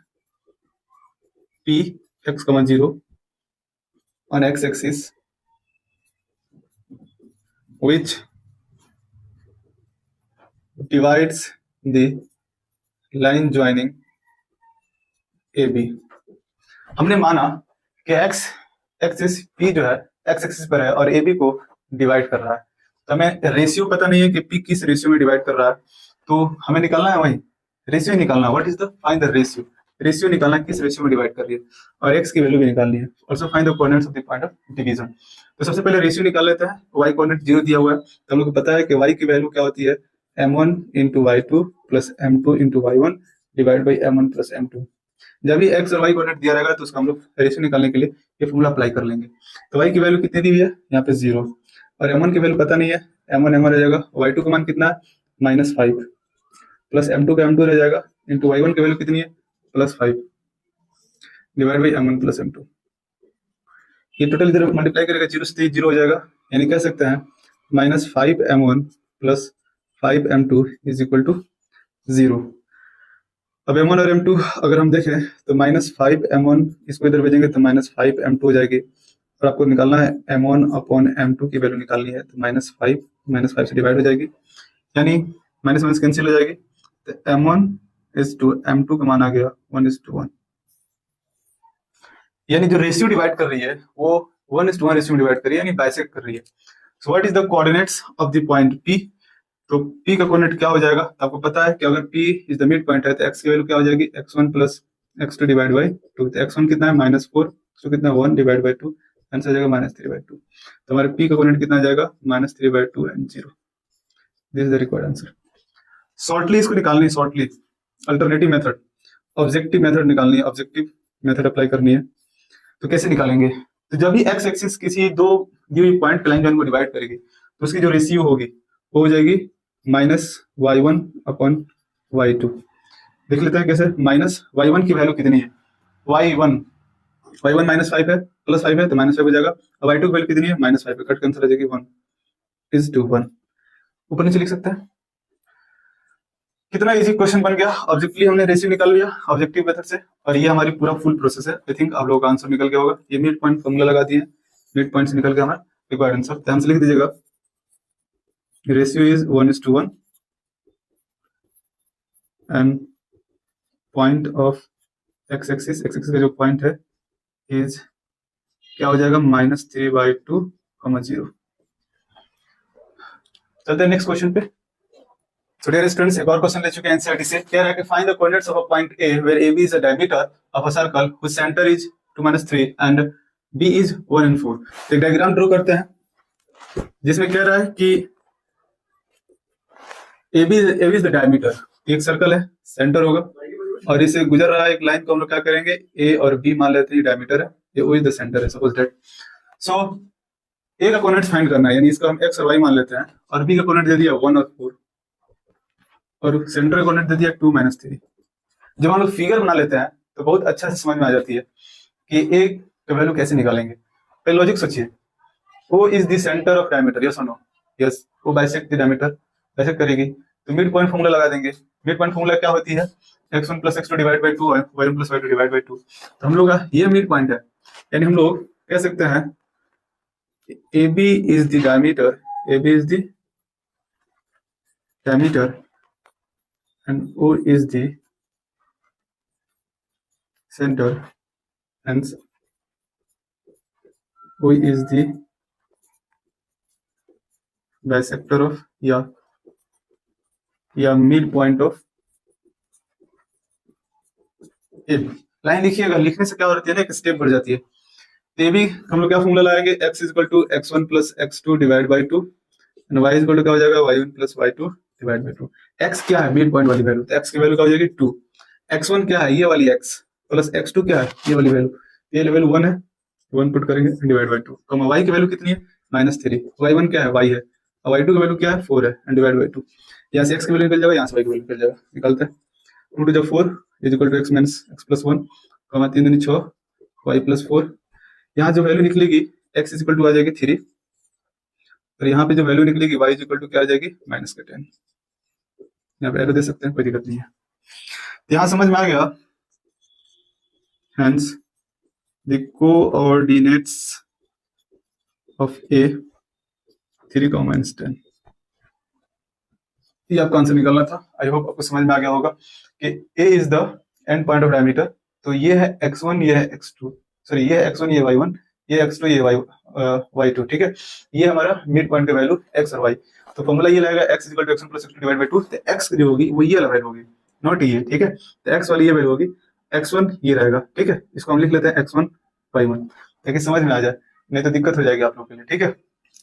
P x, 0 on x axis which divides the line joining AB। हमने माना कि x एक्सिस P जो है x एक्सिस पर है और AB को डिवाइड कर रहा है, तो हमें रेशियो पता नहीं है कि P किस रेशियो में डिवाइड कर रहा है, तो हमें निकालना है वही रेशियो निकालना है। What is the find the ratio, ratio निकालना है किस रेशियो में डिवाइड कर रही है, और x की वैल्यू भी निकालनी है। Also find the coordinates of the point of division. तो सबसे पहले रेशियो निकाल लेते हैं। y कोऑर्डिनेट 0 दिया हुआ है, तो हम लोग को पता है कि y की वैल्यू क्या होती है, m1 × y2 + m2 × y1 divide by m1 + m2। जब भी x और y कोऑर्डिनेट दिया रहेगा तो उसका हम लोग रेशियो निकालने के लिए ये फॉर्मूला अप्लाई कर लेंगे। तो y की वैल्यू कितनी दी हुई है, यहाँ पे 0, और m1 की वैल्यू पता नहीं है, m1 रह जाएगा, y2 का मान कितना है -5, प्लस m2 का m2 रह जाएगा, इंटू y1 की वैल्यू कितनी है +5 डिवाइड बाई m1 + m2। ये टोटल इधर मल्टीप्लाई करेगा 0 से 0 हो जाएगा, यानी कह सकते हैं -5m1 + 5m2 = 0। अब m1 और m2 अगर हम देखें तो -5m1 इसको इधर भेजेंगे तो -5m2 हो जाएगी, और आपको निकालना है m1/m2 की वैल्यू निकालनी है, तो -5 से डिवाइड हो जाएगी, यानी माइनस माइनस कैंसिल हो जाएगी, तो m1:m2 का मान आ गया 1:1। यानी जो रेशियो डिवाइड कर रही है वो 1:1 रेशियो में डिवाइड कर रही है, यानी बाइसेक्ट कर रही है। So what is the coordinates of the point P, तो P का कोऑर्डिनेट क्या हो जाएगा, तो आपको पता है कि अगर P is the mid point है तो x की वैल्यू क्या हो जाएगी, x1 + x2 डिवाइड बाय 2। तो x1 कितना है -4, x2 कितना है 1 डिवाइड बाय 2, आंसर आ जाएगा -3/2। तो हमारे P का कोऑर्डिनेट कितना आ जाएगा -3/2 and 0। This is the required answer. Shortly इसको निकालनी है, shortly alternative method, objective method निकालनी है, ऑब्जेक्टिव मेथड अप्लाई करनी है। तो कैसे निकालेंगे, तो जब भी x एक्सिस किसी दो दी हुई पॉइंट लाइन जॉइन को डिवाइड करेगी तो उसकी जो रेशियो होगी वो हो जाएगी -y1/y2। देख लेते हैं कैसे, -y1 की वैल्यू कितनी है, y1 -5 है, +5 है तो -5 हो जाएगा, और y2 की वैल्यू कितनी है -5 है, कट कैंसिल हो जाएगी, 1:1। ऊपर नीचे लिख सकते हैं। कितना इजी क्वेश्चन बन गया, ऑब्जेक्टिवली हमने रेशियो निकाल लिया ऑब्जेक्टिव मेथड से, और ये हमारी पूरा फुल प्रोसेस है। आई थिंक आप लोगों का आंसर निकल गया होगा। ये मिड पॉइंट फॉर्मूला लगा दिए, मिड पॉइंट से निकल गया हमारा रिक्वायर्ड आंसर। ध्यान से लिख दीजिएगा, ratio is 1:1 and point of x axis का जो पॉइंट है इज क्या हो जाएगा -3/2, 0। चलते हैं नेक्स्ट क्वेश्चन पे। So dear students, एक और क्वेश्चन ले चुके हैं एनसीईआरटी से। कह रहा है कि find the coordinates of a point A where AB is a diameter of a circle whose center is 2-3 and B is 1 and 4। तो एक डायग्राम ड्रॉ करते हैं जिसमें कह रहा है कि AB इज द डायमीटर, एक सर्कल है, सेंटर होगा और इसे गुजर रहा है एक लाइन को हम लोग क्या करेंगे, A और B मान लेते हैं डायमीटर है, ये O इज द सेंटर है, सपोज दैट। सो A का कोऑर्डिनेट फाइंड करना है, यानी इसका हम x और y मान लेते हैं, और B का कोऑर्डिनेट दे दिया 1 और 4 और सेंटर का कोऑर्डिनेट दे दिया 2 - 3। जब हम लोग फिगर बना लेते हैं तो बहुत अच्छा से समझ में आ जाती है कि A का वैल्यू कैसे निकालेंगे। पहले लॉजिक सोचिए, O is the centre of diameter, yes और नो? यस, वो बाइसेक्ट द डायमीटर, बाइसेक्ट करेगी तो मिड पॉइंट फॉर्मूला लगा देंगे। मिड पॉइंट फॉर्मूला क्या होती है, x1 + x2 divide by 2 y1 + y2 divide by 2। तो हम लोग का ये मिड पॉइंट है, यानी हम लोग कह सकते हैं AB is the diameter, AB is the diameter and O is the center, and O is the bisector of या mid point of AB। Line लिखिएगा, लिखने से क्या होती है ना, एक स्टेप बढ़ जाती है। तो AB हम लोग क्या फॉर्मूला लाएंगे, x = x1 + x2 divide by 2 and y = क्या हो जाएगा, y1 + y2 divide by 2। x क्या है, मिड पॉइंट वाली वैल्यू, तो x की वैल्यू क्या हो जाएगी 2। x1 क्या है, ये वाली x, प्लस x2 क्या है, ये वाली वैल्यू, ये लेवल 1 है, 1 पुट करेंगे डिवाइड बाई 2, y की वैल्यू कितनी है -3, y1 क्या है, y है, और y2 की वैल्यू क्या है 4 है, एंड डिवाइड बाई 2। यहाँ से x की वैल्यू निकल जाएगा, यहाँ से y की वैल्यू निकल जाएगा, निकलते हैं 2 × 4 = x - x + 1, 3 दूनी 6 y + 4। यहाँ जो वैल्यू निकलेगी x = आ जाएगी 3 और यहाँ पे जो वैल्यू निकलेगी y = क्या आ जाएगी -10। यहाँ पे एरो दे सकते हैं, कोई दिक्कत नहीं है। तो यहाँ समझ में आ गया, hence the coordinates of A 3, -10। ये आपका आंसर निकलना था। आई होप आपको समझ में आ गया होगा कि A is the end point of diameter. तो ये है x1, ये है x2, सॉरी ये है x1, ये y1, ये x2, ये y2, ठीक है। ये हमारा मिड पॉइंट का वैल्यू x और y। तो फॉर्मूला ये लगेगा x = x1 + x2 divide by 2। तो x जो होगी वो ये वाला वैल्यू होगी, नॉट ये, ठीक है। तो x वाली ये वैल्यू होगी, x1 ये रहेगा, ठीक है। इसको हम लिख लेते हैं x1 y1 ताकि समझ में आ जाए, नहीं तो दिक्कत हो जाएगी आप लोगों के लिए, ठीक है।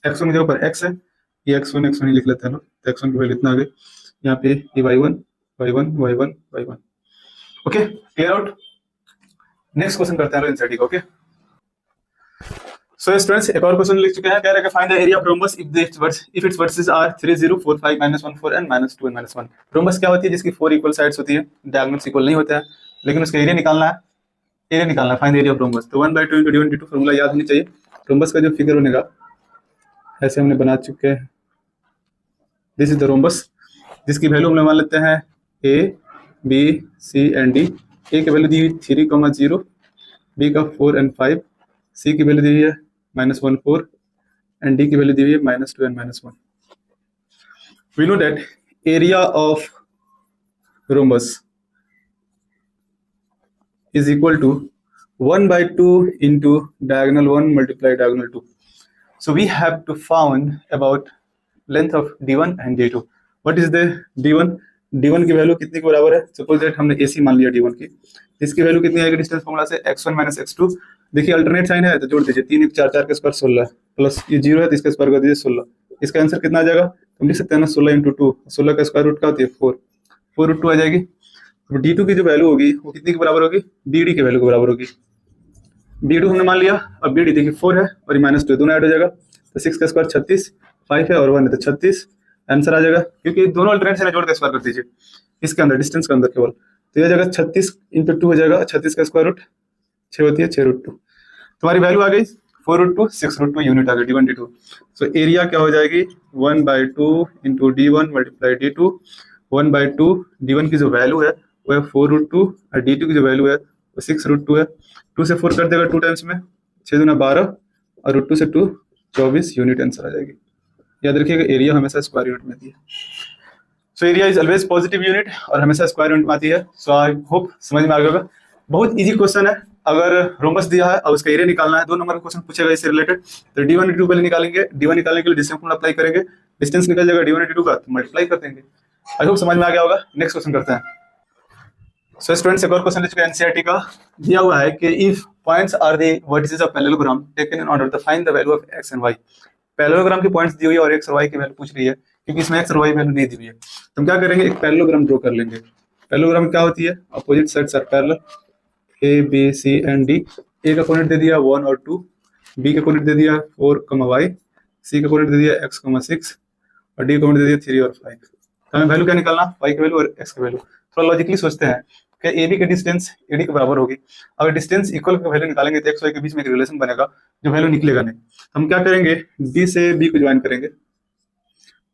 x1 के ऊपर x है, ये x1 ही लिख लेते हैं लोग। तो x1 की वैल्यू इतना आ गई, यहाँ पे ये y1 y1 y1 y1। Okay, clear out. Next question करते हैं एनसीईआरटी का, ओके। सो स्टूडेंट्स, एक और क्वेश्चन लिख चुके हैं, कह रहा है कि find the area of rhombus if its vertices are 3 0 4 5 -1 4 and -2 and -1। Rhombus क्या होती है, जिसकी 4 इक्वल साइड्स होती है, डायगोनल्स इक्वल नहीं होते हैं, लेकिन उसका एरिया निकालना है, find the area of rhombus. तो 1/2 × d1 d2 फॉर्मूला याद होनी चाहिए। रोम्बस का जो फिगर बनेगा ऐसे हमने बना चुके हैं, दिस इज द रोम्बस, जिसकी वैल्यू हम लोग मान लेते हैं A B C and D। A की वैल्यू दी हुई 3, 0, B का 4 and 5, C की वैल्यू दी हुई है -1 4 एंड D की वैल्यू दी हुई है -2 and -1। We know that area of rhombus is equal to 1/2 into diagonal 1 multiply diagonal 2. So we have to found about length of d1 and d2. What is the d1? d1 की वैल्यू कितनी के बराबर है, सपोज दैट हमने AC मान लिया d1 की, इसकी वैल्यू कितनी आएगी डिस्टेंस फॉर्मूला से, x1 - x2। देखिए अल्टरनेट साइन है तो जोड़ दीजिए, 3 1 4 4 के स्क्वायर 16 प्लस ये 0 है तो इसका स्क्वायर कर दीजिए 16। इसका आंसर कितना आ जाएगा, हम लिख सकते हैं ना 16 × 2, 16 का स्क्वायर रूट क्या होती है 4 √2 आ जाएगी। तो d2 की जो वैल्यू होगी वो कितनी के बराबर होगी, bd की वैल्यू के बराबर होगी। b2 हमने मान लिया, अब bd देखिए 4 है और ये -2 दोनों ऐड हो जाएगा, तो 6 का स्क्वायर 36, 5 है और 1 है तो 36 आंसर आ जाएगा, क्योंकि दोनों अल्टरनेट से जोड़ के स्क्वायर कर दीजिए इसके अंदर, डिस्टेंस के अंदर केवल। तो ये जाएगा 36 × 2 हो जाएगा, 36 का स्क्वायर रूट 6 होती है 6 √2। तुम्हारी वैल्यू आ गई 4 √2 6 √2 यूनिट आ गई d1 d2। सो एरिया क्या हो जाएगी 1/2 × d1 मल्टीप्लाई d2। 1/2 d1 की जो वैल्यू है वो है 4 √2 और d2 की जो वैल्यू है वो 6 √2 है। 2 से 4 कर देगा 2 टाइम्स में, 6 दूना 12 और √2 से 2 24 यूनिट आंसर आ जाएगी। याद रखिएगा एरिया हमेशा स्क्वायर यूनिट में आती है। So area is always positive unit और हमेशा स्क्वायर यूनिट में आती है। सो आई होप समझ में आ गया होगा। बहुत इजी क्वेश्चन है। अगर रोम्बस दिया है और उसका एरिया निकालना है, 2 नंबर का क्वेश्चन पूछेगा इससे रिलेटेड, तो d1 d2 पहले निकालेंगे। d1 निकालने के लिए डिस्टेंस फॉर्मूला अप्लाई करेंगे, डिस्टेंस निकल जाएगा d1 d2 का, तो मल्टीप्लाई कर देंगे। आई होप समझ में आ गया होगा। नेक्स्ट क्वेश्चन करते हैं। सो स्टूडेंट्स, एक और क्वेश्चन ले चुके हैं एनसीईआरटी का। दिया हुआ है कि if points are the vertices of parallelogram taken in order to find the value of x and y। Parallelogram की पॉइंट्स दी हुई है और x और y की वैल्यू पूछ रही है क्योंकि इसमें एक्स और वाई वैल्यू नहीं दी हुई है। तो हम क्या करेंगे, एक पैरेललोग्राम ड्रॉ कर लेंगे। पैरेललोग्राम क्या होती है, opposite sides are parallel, A B C and D. A का कोऑर्डिनेट दे दिया 1 और 2, बी का कोऑर्डिनेट दे दिया 4, वाई, सी का कोऑर्डिनेट दे दिया x, 6 और डी का कोऑर्डिनेट दे दिया 3 और 5। तो हमें वैल्यू क्या निकालना, y की वैल्यू और x की वैल्यू। थोड़ा लॉजिकली सोचते हैं कि ए बी की डिस्टेंस ए डी के बराबर होगी। अगर डिस्टेंस इक्वल का वैल्यू निकालेंगे तो एक्स वाई के बीच में एक रिलेशन बनेगा, जो वैल्यू निकलेगा नहीं। हम क्या करेंगे, डी से बी को ज्वाइन करेंगे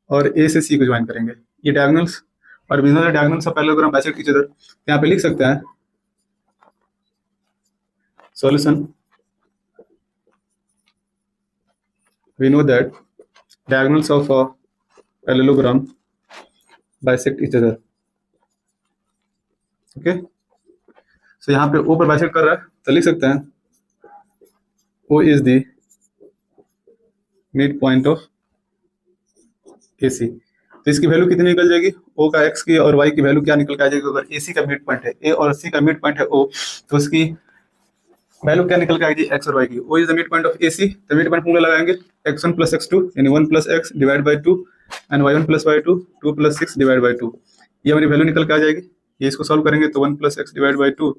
और ए से सी को ज्वाइन करेंगे। ये डायगोनल्स और business diagonals of parallelogram bisect each other. यहाँ पे लिख सकते हैं solution, we know that diagonals of a parallelogram bisect each other. Okay, so यहाँ पे O पर बाइसेक्ट कर रहा है तो लिख सकते हैं O is the midpoint of AC। तो इसकी वैल्यू कितनी निकल जाएगी, O का X की और Y की वैल्यू क्या निकल के आ जाएगी। अगर AC का मिड पॉइंट है A और C का मिड पॉइंट है O, तो उसकी वैल्यू क्या निकल के आएगी, x और y की। O is the mid point of AC, तो मिड पॉइंट फॉर्मूला लगाएंगे x1 + x2 यानी 1 + x divide by 2 and y1 + y2 2 + 6 divide by 2। ये हमारी वैल्यू निकल के आ जाएगी। ये इसको सॉल्व करेंगे तो 1 + x divide by 2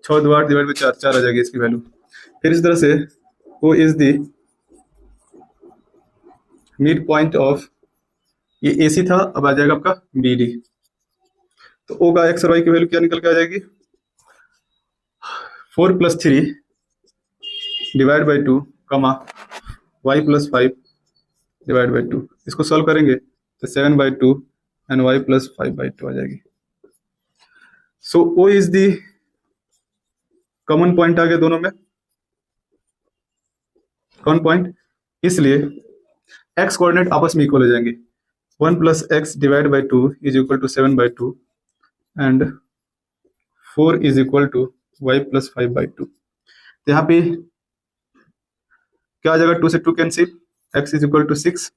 6 2 8 divide by 4 4 आ जाएगी इसकी वैल्यू। फिर इस तरह से O is the mid point of, ये AC था, अब आ जाएगा आपका BD। तो O का x और y की वैल्यू क्या निकल के आ जाएगी, 4 + 3 divide by 2, y + 5 divide by 2। इसको सॉल्व करेंगे तो 7/2 एंड y + 5/2 आ जाएगी। So O is the common point आ गया दोनों में, कॉमन पॉइंट, इसलिए x कोऑर्डिनेट आपस में इक्वल हो जाएंगे। 1 + x divide by 2 is equal to 7/2 and 4 is equal to y + 5/2। तो यहाँ पे क्या आ जाएगा, 2 से 2 cancel, x is equal to 6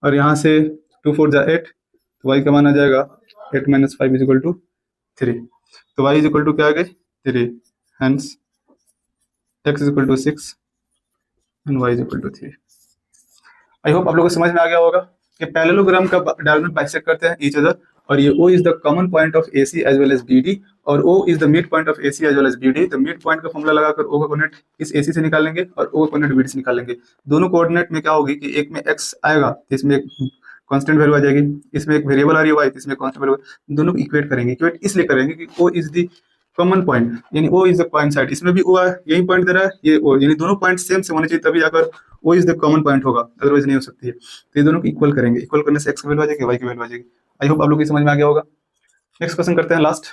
और यहाँ से 2 4 जा 8, तो y का मान आ जाएगा 8 - 5 इज इक्वल टू 3। तो y इज इक्वल टू क्या आ गई 3, hence x is equal to 6 and y is equal to 3। I hope आप लोगों को समझ में आ गया होगा कि पैरेललोग्राम का डायगोनल बाइसेक्ट करते हैं ईच अदर, और ये O is the common point of AC as well as BD और O is the mid point of AC as well as BD। तो मिड पॉइंट का फॉर्मूला लगाकर O का कोऑर्डिनेट इस AC से निकालेंगे और O का कोऑर्डिनेट BD से निकालेंगे। दोनों कोऑर्डिनेट में क्या होगी कि एक में x आएगा तो इसमें एक कांस्टेंट वैल्यू आ जाएगी, इसमें एक वेरिएबल आ रही है y तो इसमें कांस्टेंट वैल्यू, दोनों को इक्वेट करेंगे। इक्वेट इसलिए करेंगे कि O is the common point, यानी O is the point side, इसमें भी O है, यही पॉइंट दे रहा है, ये O, यानी दोनों पॉइंट सेम से होने चाहिए तभी जाकर O is the common point होगा, अदरवाइज नहीं हो सकती है। तो ये दोनों को इक्वल करेंगे, इक्वल करने से x की वैल्यू आ जाएगी, y की वैल्यू आ जाएगी। आई होप आप लोग को समझ में आ गया होगा। नेक्स्ट क्वेश्चन करते हैं लास्ट।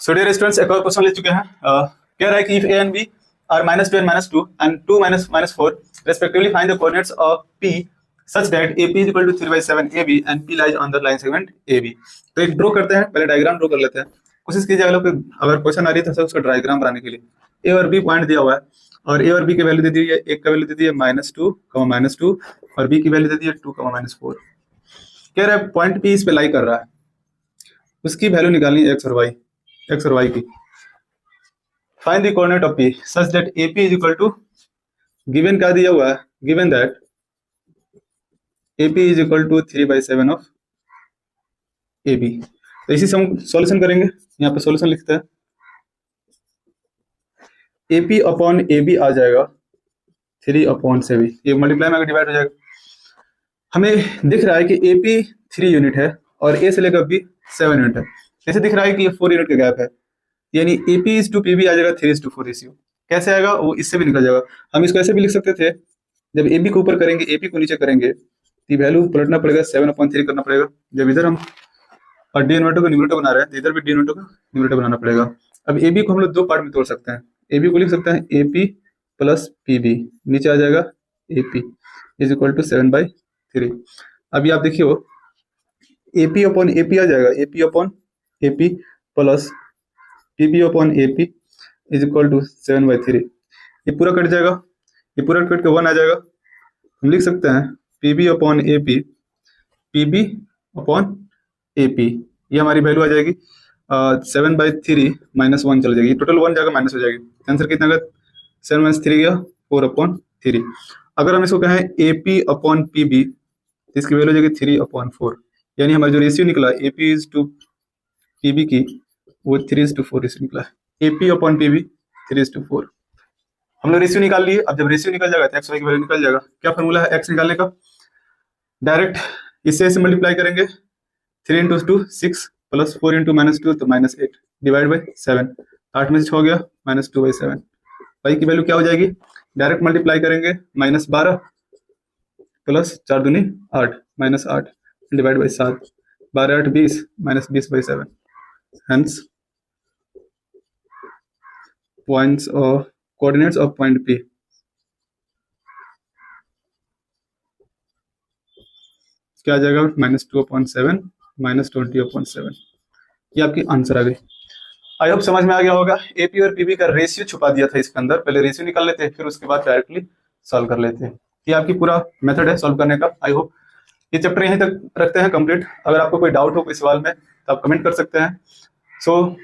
सो डियर स्टूडेंट्स, एक और क्वेश्चन ले चुके हैं। कह रहा है कि if a and b are -2 and -2 and 2 - 4 respectively find the coordinates of p such that AP is equal to 3/7 AB and P lies on the line segment AB। तो एक ड्रॉ करते हैं, पहले डायग्राम ड्रॉ कर लेते हैं। कोशिश कीजिए अगर क्वेश्चन आ रही है तो उसका डायग्राम बनाने के लिए। A और B पॉइंट दिया हुआ है और A और B की वैल्यू दे दी है, एक का वैल्यू दे दी है -2, -2 और B की वैल्यू दे दी है 2, -4। कह रहा है पॉइंट P इस पे लाई कर रहा है, उसकी वैल्यू निकालनी है x और y की। Find the coordinate of P such that AP is equal to, given क्या दिया हुआ है, given that AP is equal to 3/7 of AB। तो इसी से हम सॉल्यूशन करेंगे, यहाँ पे सॉल्यूशन लिखते हैं। AP अपॉन AB आ जाएगा 3/7, ये मल्टीप्लाई में डिवाइड हो जाएगा। हमें दिख रहा है कि AP 3 यूनिट है और A से लेकर B 7 यूनिट है, जैसे दिख रहा है कि ये 4 यूनिट का गैप है, यानी AP इज टू PB आ जाएगा 3:4 रेशियो। कैसे आएगा, वो इससे भी निकल जाएगा। हम इसको ऐसे भी लिख सकते थे, जब AB को ऊपर करेंगे AP को नीचे करेंगे तो वैल्यू पलटना पड़ेगा, 7/3 करना पड़ेगा। जब इधर हम और डिनोमिनेटर को न्यूमरेटर बना रहे हैं तो इधर भी डिनोमिनेटर को न्यूमरेटर बनाना पड़ेगा। अब AB को हम लोग दो पार्ट में तोड़ सकते हैं। AB को लिख सकते हैं AP + PB, नीचे आ जाएगा AP इज इक्वल टू 7/3। अभी आप देखिए AP अपॉन AP आ जाएगा, AP upon AP plus PB upon AP is equal to 7/3। ये पूरा कट जाएगा, ये पूरा कट के 1 आ जाएगा। हम लिख सकते हैं PB upon AP, PB upon AP, ये हमारी वैल्यू आ जाएगी 7/3 -1 चल जाएगी, टोटल 1 जाएगा माइनस हो जाएगी। आंसर कितना गया, 7 - 3 गया 4/3। अगर हम इसको कहें AP अपॉन PB तो इसकी वैल्यू हो जाएगी 3/4, यानी हमारा जो रेशियो निकला AP इज टू PB की वो 3:4 रेशियो निकला है। AP/PB 3:4 हम लोग रेशियो निकाल लिए। अब जब रेशियो निकल जाएगा तो एक्स वाई की वैल्यू निकल जाएगा। क्या फॉर्मूला है एक्स निकालने का? डायरेक्ट इससे मल्टीप्लाई करेंगे, 3 × 2 6 प्लस 4 × -2 तो -8 डिवाइड बाई 7, 8 में से 6 हो गया -2/7। वाई की वैल्यू क्या हो जाएगी? डायरेक्ट मल्टीप्लाई करेंगे, -12 प्लस 4 दूनी 8 -8 डिवाइड बाई 7, 12 8 20 -20/7। हेंस पॉइंट्स और कोऑर्डिनेट्स ऑफ पॉइंट P क्या आ जाएगा? -2/7 -20/7। ये आपकी आंसर आ गई। आई होप समझ में आ गया होगा। AP और PB का रेशियो छुपा दिया था इसके अंदर, पहले रेशियो निकाल लेते हैं फिर उसके बाद डायरेक्टली सॉल्व कर लेते हैं। ये आपकी पूरा मेथड है सॉल्व करने का। आई होप ये चैप्टर यहीं तक रखते हैं कंप्लीट। अगर आपको कोई डाउट हो कोई सवाल में तो आप कमेंट कर सकते हैं। सो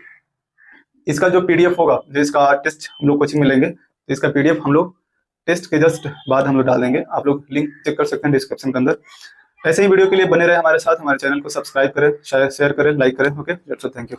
इसका जो PDF होगा, जो इसका टेस्ट हम लोग कोचिंग में लेंगे, तो इसका PDF हम लोग टेस्ट के जस्ट बाद हम लोग डाल देंगे। आप लोग लिंक चेक कर सकते हैं डिस्क्रिप्शन के अंदर। ऐसे ही वीडियो के लिए बने रहे हमारे साथ, हमारे चैनल को सब्सक्राइब करें, शेयर करें, लाइक करें। Okay, thank you.